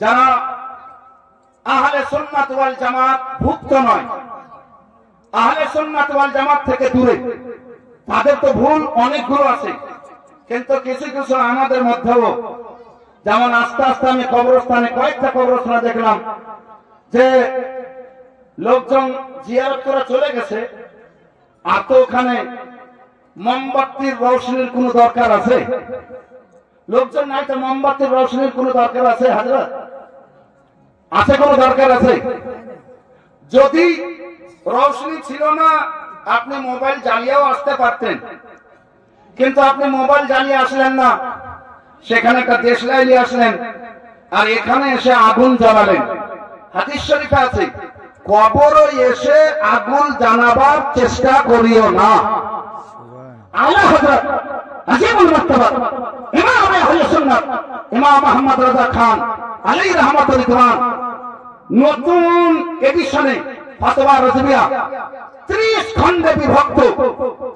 যারা আহলে সুন্নাত ওয়াল জামাত ভুক্ত নয়, আহলে সুন্নাত ওয়াল জামাত থেকে দূরে, তাদের তো ভুল অনেকগুলো আছে, কিন্তু কিছু কিছু আমাদের মধ্যেও, যেমন আস্তে আস্তে আমি কবরস্থানে কয়েকটা কবরস্থানে দেখলাম যে লোকজন জিয়ারত করে চলে গেছে, আর তো ওখানে মোমবাতির রৌশনির কোনো দরকার আছে? লোকজন নাই তো মোমবাতির রৌশনির কোনো দরকার আছে? হযরত আছে, কোনো দরকার আছে? যদি রৌশনি ছিল না, আপনি মোবাইল জ্বালিয়েও আসতে পারতেন, কিন্তু আপনি মোবাইল জ্বালিয়ে আসলেন না, সেখানে একটা দেশলাই নিয়ে আসলেন, আর এখানে এসে আগুন জ্বালালেন। হাদিস শরীফে আছে, কবরে এসে আগুন জ্বালাবার চেষ্টা করিও না। আলা হযরত আজিমুল মারতাবা ইমাম আহলে সুন্নাত ইমাম আহমদ রাজা খান আলাইহি রাহমাতুল রিদওয়ান নতুন এডিশনে ফতোয়া রাজবিয়া 30 খণ্ডে বিভক্ত,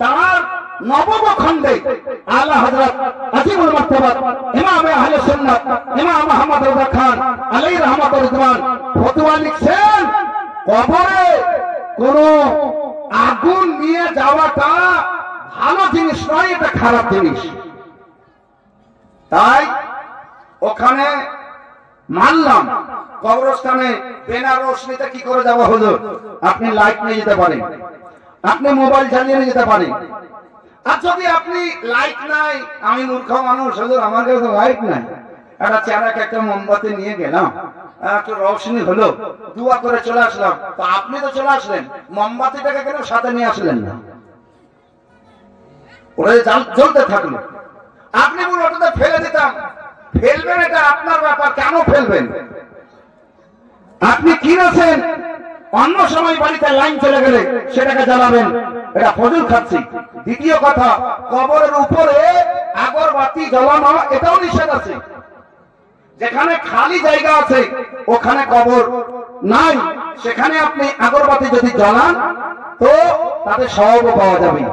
তার নবম খণ্ডে আলা হযরত আজিমুল মারতাবা ইমাম আহলে সুন্নাত ইমাম আহমদ রাজা খান আলাইহি রাহমাতুল রিদওয়ান ফতোয়া লিখছেন, কবরে কোন আগুন নিয়ে যাওয়াটা ভালো জিনিস নয়, এটা খারাপ জিনিস। তাই ওখানে মানলাম কবরস্থানে বিনা রোশনিতে কি করে যাওয়া হলো? আপনি লাইট নিয়ে যেতে পারেন, আপনি মোবাইল জ্বালিয়ে নিয়ে যেতে পারেন। আর যদি আপনি লাইট নাই, আমি মূর্খ মানুষ, হুজুর আমার কাছে লাইট নাই, একটা চেহারাকে একটা মোমবাতি নিয়ে গেলাম, একটু রোশনি হলো, দোয়া করে চলে আসলাম, তো আপনি তো চলে আসলেন, মোমবাতিটাকে কেন সাথে নিয়ে আসলেন না? ওরা জ্বলতে থাকলো, আপনি বলুন ওটাতে ফেলে দিতাম। ফেলবেন, এটা আপনার ব্যাপার, কেন ফেলবেন? আপনি কিনেছেন, অন্য সময় বাড়িতে লাইন চলে গেলে সেটাকে জ্বালাবেন, এটা ফজল খাচ্ছি। দ্বিতীয় কথা, কবরের উপরে আগরবাতি জ্বালানো এটাও নিষেধ আছে। যেখানে খালি জায়গা আছে, ওখানে কবর নাই, সেখানে আপনি আগরবাতি যদি জ্বালান তো তাতে সওয়াব পাওয়া যাবে।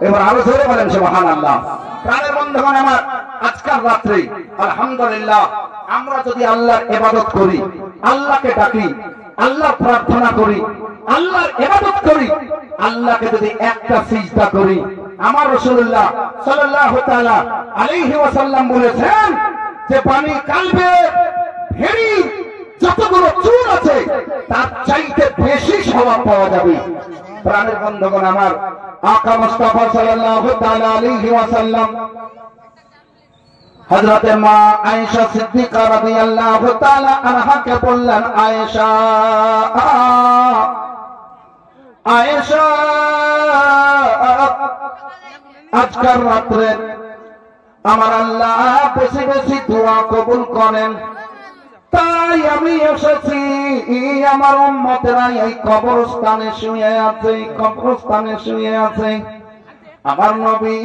এবার আরো জোরে বলেন সুবহানাল্লাহ। প্রাণের বন্ধুগণ আমার, আজকাল রাত্রে আলহামদুলিল্লাহ আমরা যদি আল্লাহর ইবাদত করি, আল্লাহকে ডাকি, আল্লাহর প্রার্থনা করি, আল্লাহর ইবাদত করি, আল্লাহকে যদি একটা সিজদা করি, আমার রাসূলুল্লাহ সাল্লাল্লাহু তাআলা আলাইহি ওয়াসাল্লাম বলেছেন যে পানি কালবে ভেড়ি যতগুলো চুল আছে তার চাইতে বেশি সওয়াব পাওয়া যাবে। প্রাণের বন্ধুগণ আমার, আকা মুস্তাফা সাল্লাল্লাহু তাআলা আলাইহি ওয়াসাল্লাম হযরত মা আয়েশা সিদ্দিকা রাদিয়াল্লাহু তাআলা আনহাকে বললেন, আয়েশা আয়েশা আজকাল রাত্রে আমার আল্লাহ বেশি বেশি দোয়া কবুল করেন, তাই আমি এসেছি, আমার উম্মতেরা এই কবরস্থানে শুয়ে আছে, কবরস্থানে শুয়ে আছে। আমার নবী,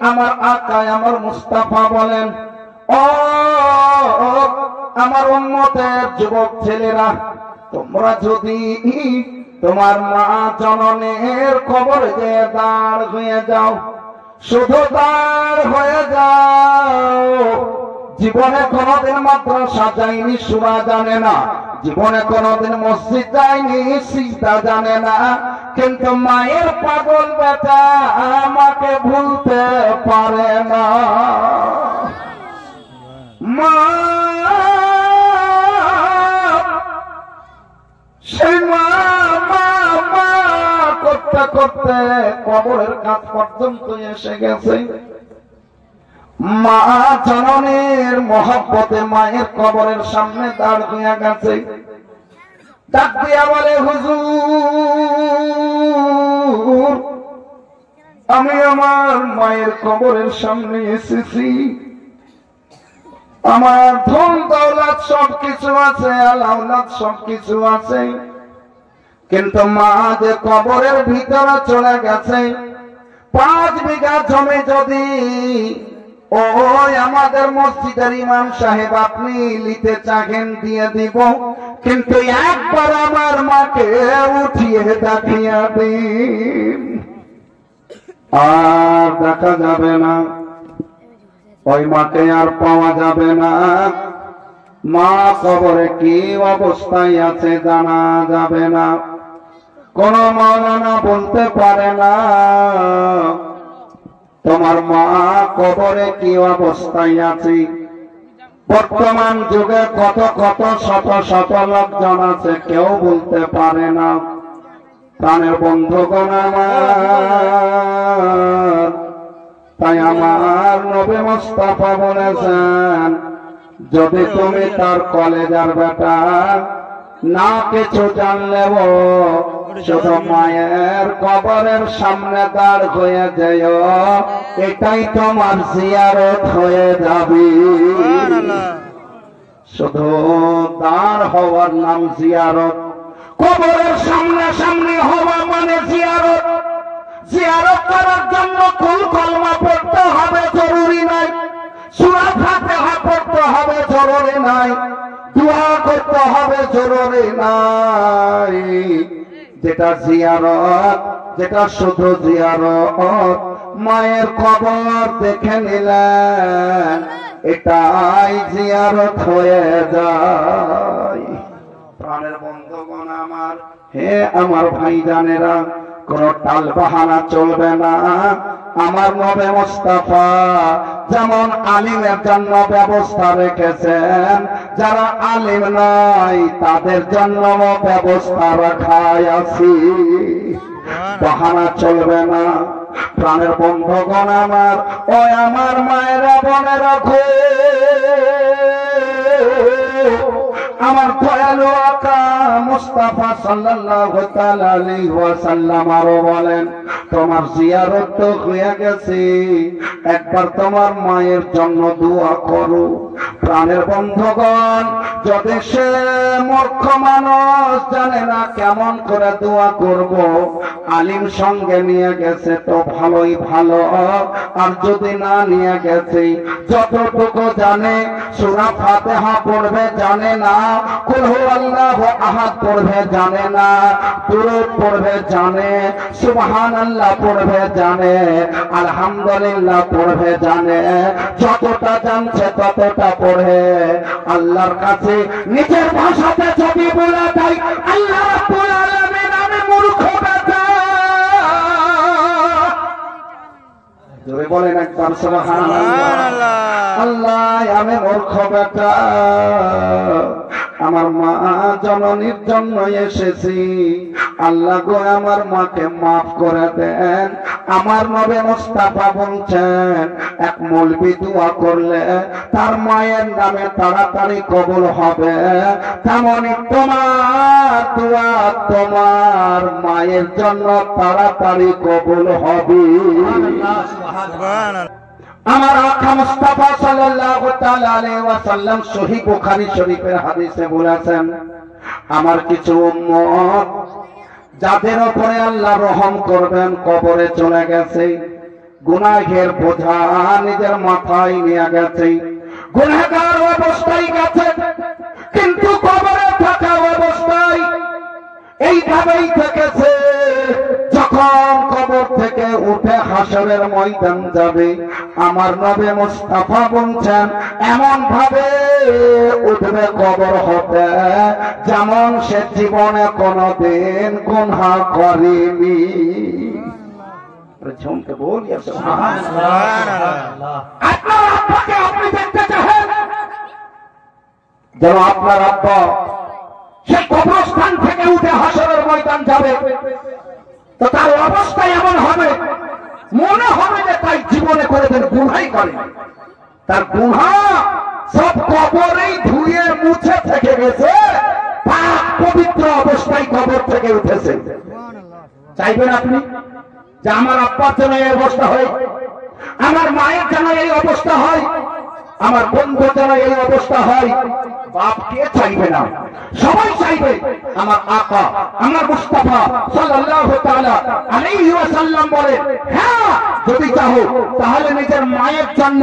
আমার আকা, আমার মুস্তাফা বলেন, ও আমার উম্মতের যুবক ছেলেরা, তোমরা যদি তোমার মা জননের কবরে যে দাঁড় হয়ে যাও, শুধু দাঁড় হয়ে যাও, জীবনে কোনদিন মাদ্রাসা যায়নি, সূরা জানে না, জীবনে কোনদিন মসজিদ যায়নি, সিজদা জানে না, কিন্তু মায়ের পাগল বেটা আমাকে ভুলতে পারে না। মা সেই মা করতে করতে কবরের কাছ পর্যন্ত এসে গেছে। মা জননীর মহব্বতে মায়ের কবরের সামনে দাঁড় হয়ে গেছে, ডাক দিয়া বলে, হুজুর আমি আমার মায়ের কবরের সামনে এসেছি, আমার ধন দৌলত সবকিছু আছে, আলাউলাদ সবকিছু আছে, কিন্তু মা যে কবরের ভিতরে চলে গেছে, 5 বিঘা জমি যদি ওই আমাদের মসজিদের ইমাম সাহেব আপনি নিতে চাহেন দিয়ে দিব, কিন্তু একবার আমার মাকে উঠিয়ে দেখিয়ে দিন। আর দেখা যাবে না, ওই মাকে আর পাওয়া যাবে না। মা কবরে কি অবস্থায় আছে জানা যাবে না, কোন মাওলানা বলতে পারে না তোমার মা কবরে কি অবস্থায় আছে। বর্তমান যুগে কত কত শত শত লোকজন আছে, কেউ বলতে পারে না। প্রাণের বন্ধুগণ আমার, তাই আমার নবী মুস্তাফা বলেছেন, যদি তুমি তার কলেজার বেটা না কিছু জানলেও শুধু মায়ের কবরের সামনে দাঁড় হয়ে যেও, এটাই তোমার জিয়ারত হয়ে যাবে। শুধু দাঁড় হওয়ার নাম জিয়ারত, কবরের সামনে সামনে হওয়া মানে জিয়ারত। জিয়ারত করার জন্য কুল কলমা পড়তে হবে জরুরি নাই, সূরা ফাতিহা পড়তে হবে জরুরি নাই, দোয়া করতে হবে জরুরি নাই। যেটা জিয়ারত, যেটা শুধু জিয়ারত, মায়ের কবর দেখে নিলেন, এটাই জিয়ারত হয়ে যায়। প্রাণের বন্ধুগণ আমার, হে আমার ভাইজানেরা, কোন টাল বাহানা চলবে না। আমার নবী মুস্তাফা যেমন আলিমের জন্য ব্যবস্থা রেখেছেন, যারা আলিম নয় তাদের জন্য ব্যবস্থা রাখাই আছে, বাহানা চলবে না। প্রাণের বন্ধুগণ আমার, ও আমার মায়েরা বোনেরা, আমার দয়ালু আকা মুস্তাফা সাল্লাল্লাহু তাআলা আলাইহি ওয়াসাল্লাম আরো বলেন, তোমার জিয়ারত তো হয়ে গেছে, একবার তোমার মায়ের জন্য দোয়া করো। প্রাণের বন্ধুগণ, যদি সে মূর্খ মানুষ জানে না কেমন করে দোয়া করব, আলিম সঙ্গে নিয়ে গেছে তো ভালোই ভালো, আর যদি না নিয়ে গেছে, যতটুকু জানে সূরা ফাতিহা পড়বে জানে না, কুল হুয়াল্লাহু আহাদ পড়বে জানে না, দুরূদ পড়বে জানে, সুবহানাল্লাহ পড়বে জানে, আলহামদুলিল্লাহ পড়বে জানে, যতটা জানছে ততটা পড়ে আল্লাহর কাছে নিজের ভাষাতে যদি বলে দেয়, আল্লাহ রাব্বুল আলামিন আমি মূর্খ বেটা, জোরে বলেন একবার সুবহানাল্লাহ, আল্লাহ আমি মূর্খ বেটা, আমার মা জননীর জন্য এসেছি, আল্লাহ গো আমার মাকে মাফ করে দেন। আমার নবী মুস্তাফা বলছেন, এক মৌলবি দোয়া করলে তার মায়ের নামে তাড়াতাড়ি কবুল হবে, তেমনি তোমার দোয়া তোমার মায়ের জন্য তাড়াতাড়ি কবুল হবে। আমার আকা মুস্তাফা সাল্লাল্লাহু তাআলা আলাইহি ওয়াসাল্লাম সহিহ বুখারী শরীফের হাদিসে বলেছেন, আমার কিছু উম্মত যাদের উপরে আল্লাহ রহম করবেন কবরে চলে গেছে, গুনাহের বোঝা নিজের মাথায় নিয়ে গেছে, গুনাহগার অবস্থায় গেছে, কিন্তু কবরে থাকা অবস্থায় এইভাবেই থেকেছে। যখন কবর থেকে উঠে হাসরের ময়দান যাবে, আমার নবী মুস্তাফা বলছেন, এমন ভাবে উঠবে কবর হতে যেমন সে জীবনে কোনদিন গুনাহ করেনি। ঝুমকে বলি আপনার আব্বাকে আপনি দেখতে চাহেন, যেন আপনার আব্বা সে কবরস্থান থেকে উঠে হাসরের ময়দান যাবে, তো তার অবস্থা এমন হবে, মনে হবে যে তাই জীবনে কোনদিন গুনাহই করে, তার গুনাহ সব কবরেই ধুয়ে মুছে থেকে গেছে, পাক পবিত্র অবস্থায় কবর থেকে উঠেছে। চাইবেন আপনি যে আমার আব্বার যেন এই অবস্থা হয়, আমার মায়ের যেন এই অবস্থা হয়, আমার বন্ধু যেন এই অবস্থা হয়? বাপ কে চাইবে না? সবাই চাইবে। আমার আকা আমার মুস্তাফা সাল্লাল্লাহু তাআলা আলাইহি ওয়াসাল্লাম বলে, হ্যাঁ যদি চাও তাহলে নিজের মায়ের জন্য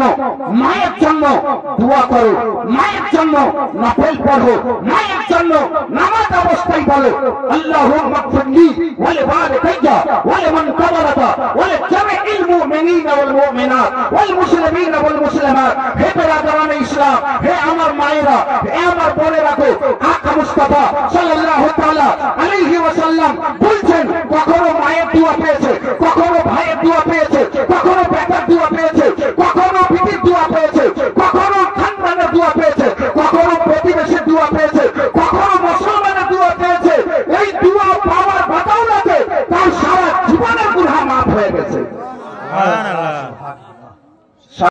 দোয়া করো, মায়ের জন্য নফল পড়ো, মায়ের জন্য নামাজ অবস্থায় বলো, আল্লাহুম্মা গফিরলি ওয়া লিওয়ালিদাইয়া ওয়া লিমান কাবারাতা ওয়া লিজামি'il والمؤمنين والمؤمنات والمسلمين والمسلمات হে বেরাদারানে ইসলাম, হে আমার মায়েরা, হে আমার বোনেরা গো, আকা মুস্তাফা সাল্লাল্লাহু তাআলা আলাইহি ওয়াসাল্লাম বলছেন কখনো মায়ের দোয়া পেয়েছে, কখনো ভাইয়ের দোয়া পেয়েছে, কখনো বেটার দোয়া পেয়েছে, কখনো বিটির দোয়া পেয়েছে, কখনো খানদানের দোয়া পেয়েছে, কখনো প্রতিবেশীর দোয়া পেয়েছে, কখনো মুসলমানের দোয়া পেয়েছে। এই দোয়া পাওয়ার বাতাওলাতে তার সারা জীবনের গুনাহ মাফ হয়ে গেছে। সুবহানাল্লাহ।